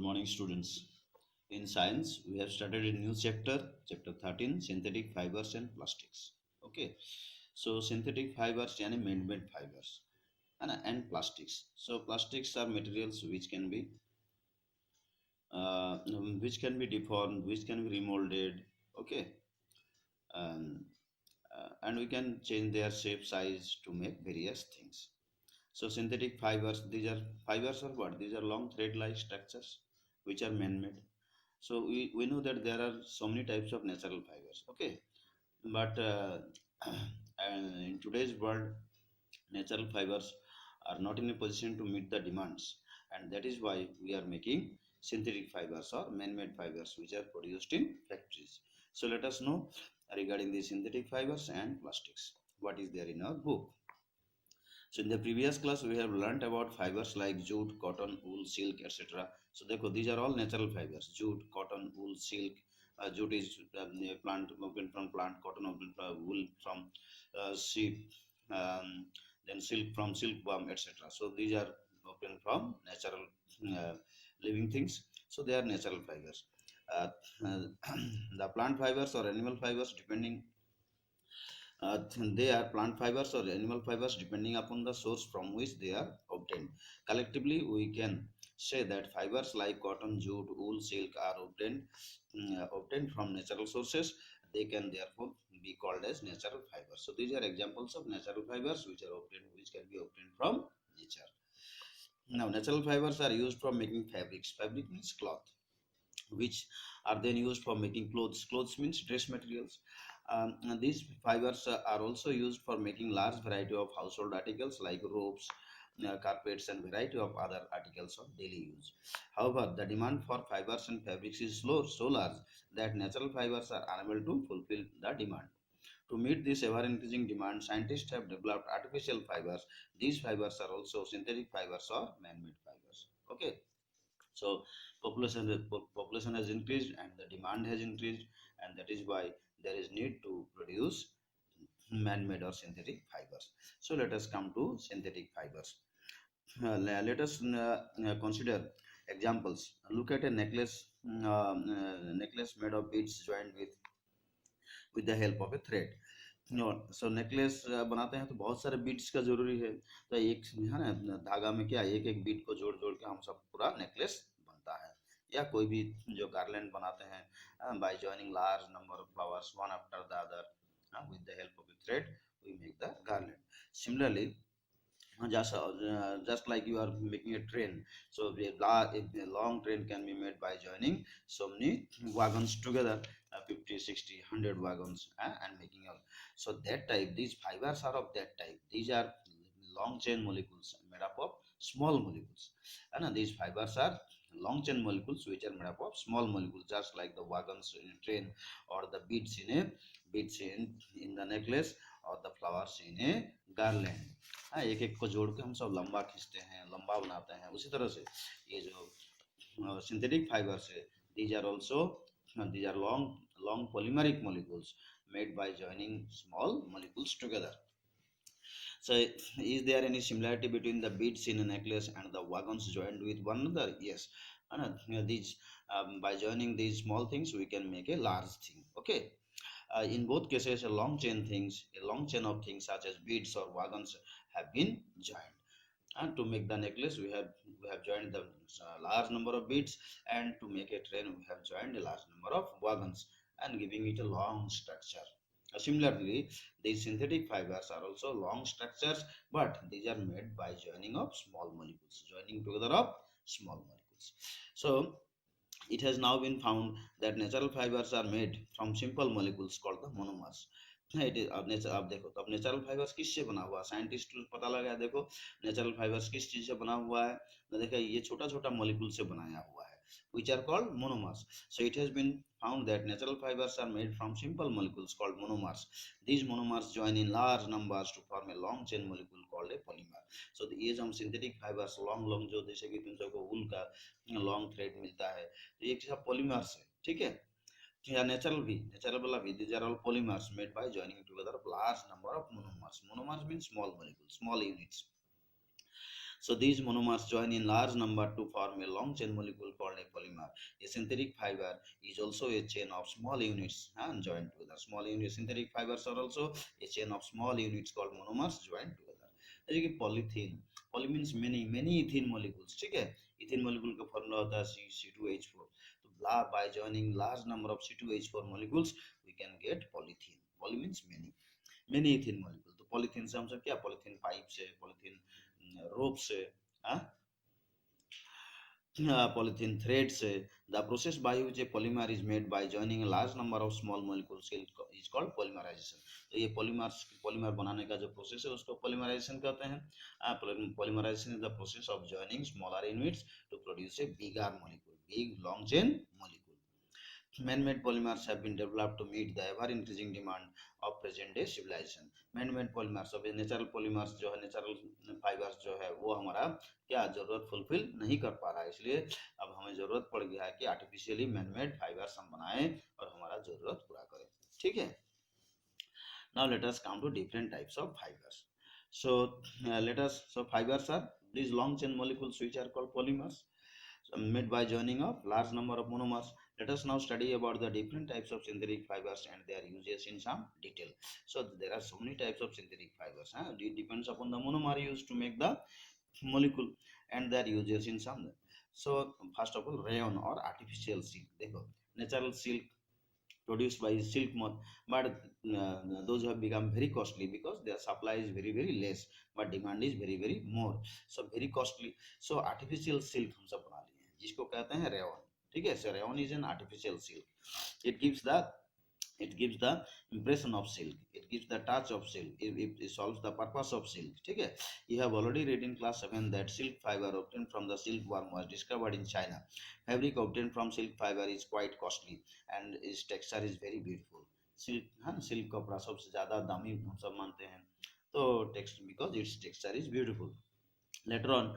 morning, students. In science, we have started a new chapter, chapter 13, synthetic fibers and plastics. Okay, so synthetic fibers yani man-made fibers and plastics. So plastics are materials which can be deformed, which can be remolded. Okay, um, and we can change their shape, size to make various things. So synthetic fibers, these are fibers or what? These are long thread-like structures which are man-made. So we know that there are so many types of natural fibers. Okay, but in today's world, natural fibers are not in a position to meet the demands, and that is why we are making synthetic fibers or man-made fibers which are produced in factories. So let us know regarding the synthetic fibers and plastics. What is there in our book? So in the previous class, we have learnt about fibers like jute, cotton, wool, silk, etc. So these are all natural fibers: jute, cotton, wool, silk. Jute is plant obtained from plant, cotton obtained from wool from sheep, um, then silk from silkworm, etc. So these are obtained from natural uh, living things. So they are natural fibers. Uh, the plant fibers or animal fibers, depending they are plant fibers or animal fibers depending upon the source from which they are obtained. Collectively, we can say that fibers like cotton, jute, wool, silk are obtained from natural sources. They can therefore be called as natural fibers. So these are examples of natural fibers which can be obtained from nature. Now, natural fibers are used for making fabrics. Fabric means cloth, which are then used for making clothes. Clothes means dress materials. And these fibers are also used for making large variety of household articles like ropes, carpets, and variety of other articles of daily use. However, the demand for fibers and fabrics is so large that natural fibers are unable to fulfill the demand. To meet this ever-increasing demand, scientists have developed artificial fibers. These fibers are also synthetic fibers or man-made fibers. Okay. So population has increased and the demand has increased, and that is why there is need to produce man-made or synthetic fibers. So let us come to synthetic fibers. Let us consider examples. Look at a necklace made of beads joined with the help of a thread. So necklace बनाते हैं तो बहुत सारे beats का जरूरी है, तो एक है ना धागा में क्या एक एक बीट को जोड़ जोड़ के हम सब पूरा नेकलेस बनता है। या कोई भी जो गार्लैंड बनाते हैं bye joining large number of flowers one after the other with the help of a thread we make the garland. Similarly, just like you are making a train, so a long train can be made by joining so many wagons together, 50, 60, 100 wagons, and making a, so that type these fibers are of that type. These are long chain molecules made up of small molecules, and these fibers are long chain molecules which are made up of small molecules, just like the wagons in a train, or the beads in the necklace, or the flowers in a garland. हाँ, एक एक को जोड़ के हम सब लंबा खींचते हैं, लंबा बनाते हैं। उसी तरह से ये जो सिंथेटिक फाइबर्स है, these are long polymeric molecules made by joining small molecules together. So is there any similarity between the beads in a necklace and the wagons joined with one another? Yes. These by joining these small things we can make a large thing. Okay. In both cases, a long chain of things such as beads or wagons have been joined. And to make the necklace, we have joined the large number of beads, and to make a train, we have joined a large number of wagons, and giving it a long structure. Similarly, these synthetic fibers are also long structures, but these are made by joining of small molecules, joining together of small molecules. So it has now been found that natural fibers are made from simple molecules called the monomers. It is अब nature अब देखो तो अब natural fibres किससे बना हुआ है, scientist पता लगा देखो नेचुरल फाइबर्स किस चीज से बना हुआ है, तो देखा ये छोटा छोटा मॉलिक्यूल से बनाया हुआ है which are called monomers. So it has been found that natural fibers are made from simple molecules called monomers. These monomers join in large numbers to form a long chain molecule called a polymer. So ये जो हम synthetic fibres long long जो जैसे कि तुम सबको वूल का long thread मिलता है, तो ये सब पॉलीमर्स है, ठीक है। Yeah, natural वाला भी, these are all polymers made by joining together of large number of monomers. Monomers means small molecules, small units. So these monomers join in large number to form a long chain molecule called a polymer. monomer. A synthetic fiber is also a chain of small units joined together. Small unit synthetic fibers are also a chain of small units called monomers joined together. जैसे कि polythene, poly means many ethene molecules, ठीक है. ethene molecule का formula होता है C2H4. तो by joining large number of C2H4 molecules we can get polythene. Poly means many ethene molecule. तो polythene से हम सब क्या, polythene pipe से, polythene rope से, हाँ, polythene thread से. The process by which a polymer is made by joining a large number of small molecules is called polymerization. तो ये polymer बनाने का जो process है उसको polymerization कहते हैं. Polymerization is the process of joining smaller units to produce a bigger molecule, big long chain molecule. Man-made polymers have been developed to meet the ever-increasing demand of present-day civilization. Man-made polymers, अब natural polymers जो है, natural fibres जो है, वो हमारा क्या जरूरत fulfil नहीं कर पा रहा है, इसलिए अब हमें जरूरत पड़ गया है कि आर्टिफिशियली मैन-मेड फाइबर्स हम बनाएं और हमारा जरूरत पूरा करें. ठीक है. Now let us come to different types of fibers. So fibers are these long chain molecules which are called polymers, made by joining of large number of monomers. Let us now study about the different types of synthetic fibers and their uses in some detail. So there are so many types of synthetic fibers. It depends upon the monomer used to make the molecule and their uses in some. So first of all, rayon or artificial silk. देखो, natural silk produced by silk moth, but those have become very costly because their supply is very less, but demand is very more. So very costly. So artificial silk हम सब बना लिए हैं, जिसको कहते हैं rayon. ठीक है. So rayon is an artificial silk. It gives the impression of silk, it gives the touch of silk, it solves the purpose of silk. ठीक है. You have already read in class 7 that silk fiber obtained from the silkworm was discovered in China. Fabric obtained from silk fiber is quite costly and its texture is very beautiful. Silk कपड़ा सबसे ज्यादा दामी हम सब मानते हैं, तो text because it's texture is beautiful. Later on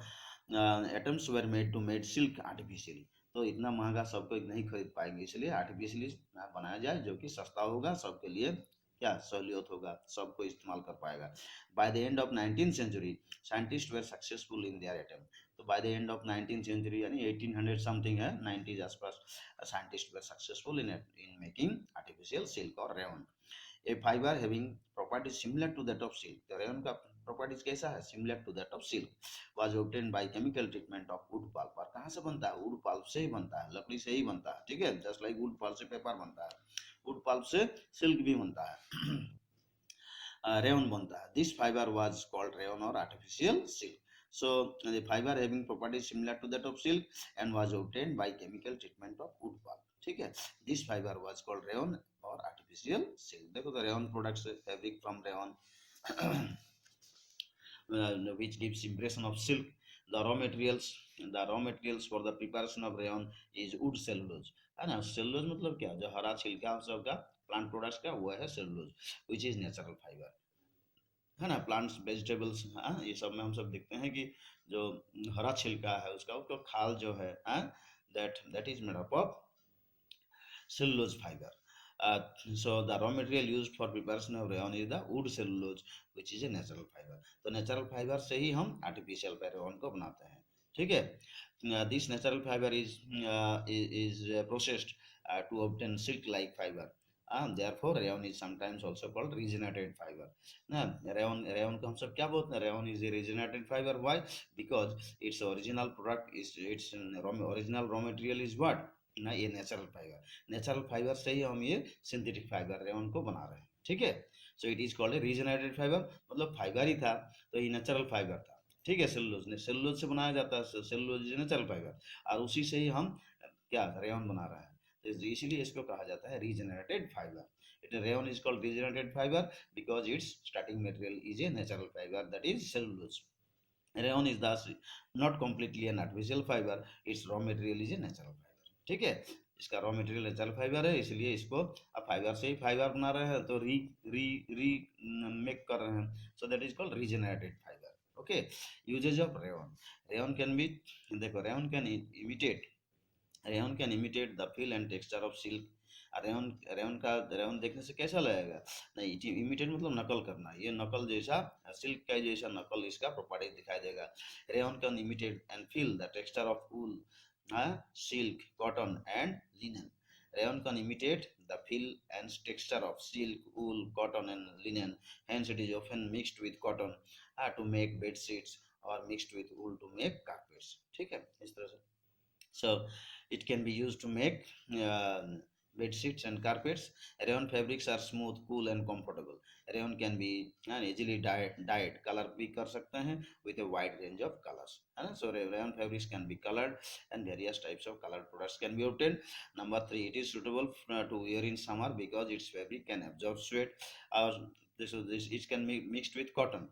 attempts were made to make silk artificially. तो इतना महंगा सब कोई नहीं खरीद पाएंगे, इसलिए आर्टिफिशियली बनाया जाए जो कि सस्ता होगा, सबके लिए क्या सहूलियत होगा, सबको इस्तेमाल कर पाएगा. By the end of 19th century scientist were successful in their attempt. तो by the end of 19th century यानी 1800 समथिंग है, 90s आसपास, scientist were successful in making artificial silk और rayon. A fiber having properties similar to that of silk. तो rayon का properties कैसा है, similar to that of silk, was obtained by chemical treatment of wood pulp. और कहाँ से बनता है, वुड पल्प से ही बनता है, लकड़ी से ही बनता है. ठीक है. जस्ट लाइक वुड पल्प से पेपर बनता है, वुड पल्प से सिल्क भी बनता है. रेयन बनता है. This fibre was called rayon और artificial silk. So the fiber having properties similar to that of silk and was obtained by chemical treatment of wood pulp. ठीक है. This fiber was called rayon or artificial silk. देखो तो rayon products fabric from rayon which gives impression of silk. The raw materials for the preparation of rayon is wood cellulose. है ना. Cellulose मतलब क्या, जो हरा छिलका सबका प्लांट प्रोडक्ट्स का वो है cellulose, which is natural fibre. है ना. प्लांट्स वेजिटेबल्स, ये सब में हम सब देखते हैं कि जो हरा छिलका है उसका खाल जो है, that is made up of cellulose fiber. So the raw material used for preparation of rayon is the wood cellulose, which is a natural fiber. तो natural fiber से ही हम artificial rayon को बनाते हैं. ठीक है. This natural fiber is processed to obtain silk-like fiber. Therefore rayon is sometimes also called regenerated fiber. ना rayon को हम सब क्या बोलते हैं, rayon is a regenerated fiber. Why? Because its original product is its original raw material is what ना, ये natural fibre से ही हम ये सिंथेटिक फाइबर रेयन को बना रहे हैं. ठीक है. So it is called a regenerated fibre, मतलब फाइबर ही था तो ये नेचुरल फाइबर था. ठीक है. सेलुलोज से बनाया जाता है, सेलुलोज इज नेचुरल फाइबर, और उसी से ही हम क्या रेयन बना रहे हैं, तो इसीलिए इसको कहा जाता है regenerated fibre. It rayon is called regenerated fibre because it's starting material is a natural fibre, that is cellulose. Rayon is thus not completely an artificial fiber, its raw material is a natural fiber. ठीक है. इसका raw material natural fibre है, इसलिए इसको अब fibre से ही fibre बना रहे हैं, तो री री री मेक कर रहे हैं. So that is called regenerated fibre. Okay. Uses of rayon. Rayon can be, देखो rayon can imitate the feel and texture of silk. Rayon देखने से कैसा लगेगा, नहीं, इमिटेट मतलब नकल करना, ये नकल जैसा सिल्क का जैसा नकल इसका प्रॉपर्टी दिखाई देगा. Rayon can imitate and feel the texture of wool. silk, cotton, and linen. Rayon can imitate the feel and texture of silk, wool, cotton, and linen. Hence, it is often mixed with cotton to make bed sheets or mixed with wool to make carpets. ठीक है इस तरह से. So it can be used to make uh, bed sheets and carpets. Rayon fabrics are smooth, cool, and comfortable. Rayon can be easily dyed color भी कर सकते हैं with a wide range of colors, है ना. So rayon fabrics can be colored and various types of colored products can be obtained. Number three, it is suitable to wear in summer because its fabric can absorb sweat. Or this it can be mixed with cotton,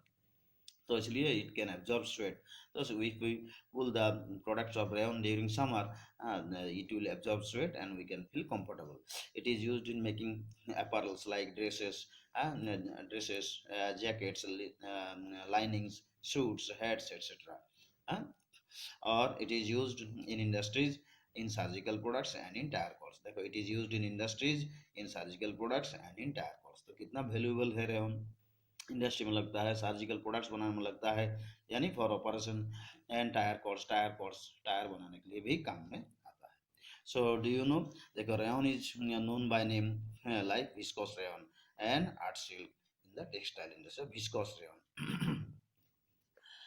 so इसलिए it can absorb sweat. So if we pull the products of rayon during summer, it will absorb sweat and we can feel comfortable. It is used in making apparels like dresses, jackets, linings, suits, hats, etc. uh, or it is used in industries, in surgical products and in tire cords. देखो it is used in industries, in surgical products and in tire cords. तो कितना valuable है rayon. Industry में लगता है, surgical products बनाने में लगता है, यानी for operation. And tyre cords tyre बनाने के लिए भी काम में आता है. सो डू यू नो, देखो rayon is known by name like viscose rayon and art silk in the textile industry, viscose rayon.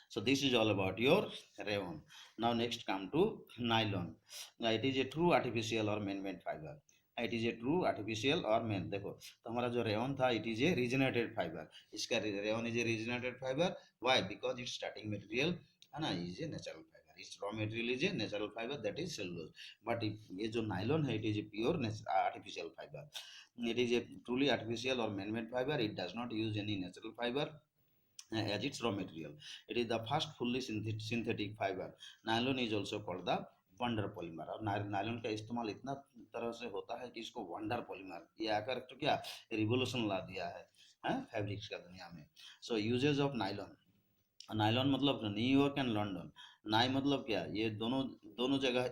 So this is all about your rayon. Now next come to nylon. Now it is a true artificial or man-made fiber. It is a true artificial or man. देखो तो हमारा जो rayon था, it is a regenerated fiber. इसका rayon is a regenerated fiber. Why? Because its starting material है ना, is a natural fiber. Its raw material is a natural fiber, that is cellulose. But ये जो nylon है, it is a pure artificial fiber. It is a truly artificial or man-made fiber. It does not use any natural fiber as its raw material. It is the first fully synthetic fiber. Nylon is also called the wonder polymer. और nylon का इस्तेमाल इतना तरह से होता है कि इसको वंडर पॉलीमर ये आकर तो क्या रिवोल्यूशन ला दिया है फैब्रिक्स का दुनिया में. सो यूजेज ऑफ नायलॉन. नायलॉन मतलब न्यूयॉर्क एंड लंदन. नाई मतलब क्या, ये दोनों दोनों जगह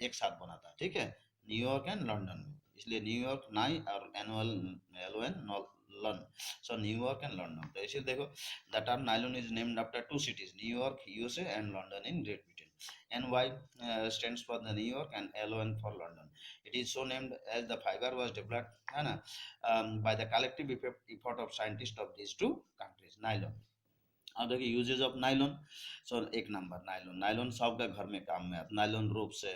एक साथ बना था, ठीक है, न्यूयॉर्क एंड लंदन में, इसलिए न्यूयॉर्क नाई और एनुअल एल एन लन. सो न्यूयॉर्क एंड लंदन. तो इसीलिए देखो the term nylon is named after two cities, New York USA and London in great Britain. NY stands for the New York and LON for London. It is so named as the fiber was developed by the collective effort of scientists of these two countries. Nylon. अब देखिए usage of nylon. सो एक number nylon. Nylon सबका घर में काम में आता. Nylon ropes है,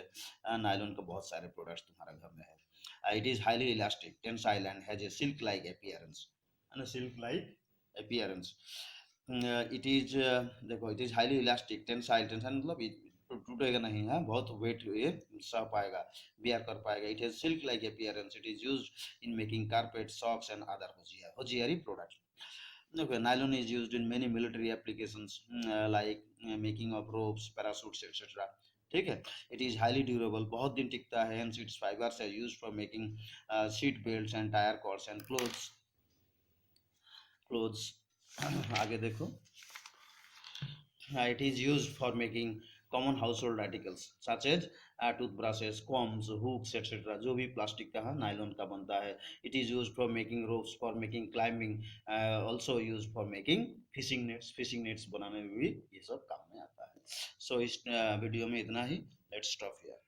नायलॉन के बहुत सारे प्रोडक्ट्स तुम्हारा घर में है. It is highly elastic, tensile and has a silk like appearance, है ना, silk like appearance. It is देखो it is highly elastic, tensile, tensile मतलब टूटेगा नहीं है, बहुत वेट ये सह पाएगा, बियर कर पाएगा. It has silk like appearance. It is used in making carpet, socks and other hosiery products. Okay, nylon is used in many military applications like making of ropes, parachutes, etc. ठीक है. It is highly durable, बहुत दिन टिकता है. Hence its fibers are used for making seat belts and tire cords and clothes. आगे देखो. It is used for making common household articles such as toothbrushes, combs, hooks, etc. जो भी plastic का है नायलॉन का बनता है. It is used for making ropes, for making climbing, also used for making fishing nets. Fishing nets बनाने में भी ये सब काम में आता है. So इस वीडियो में इतना ही. Let's stop here.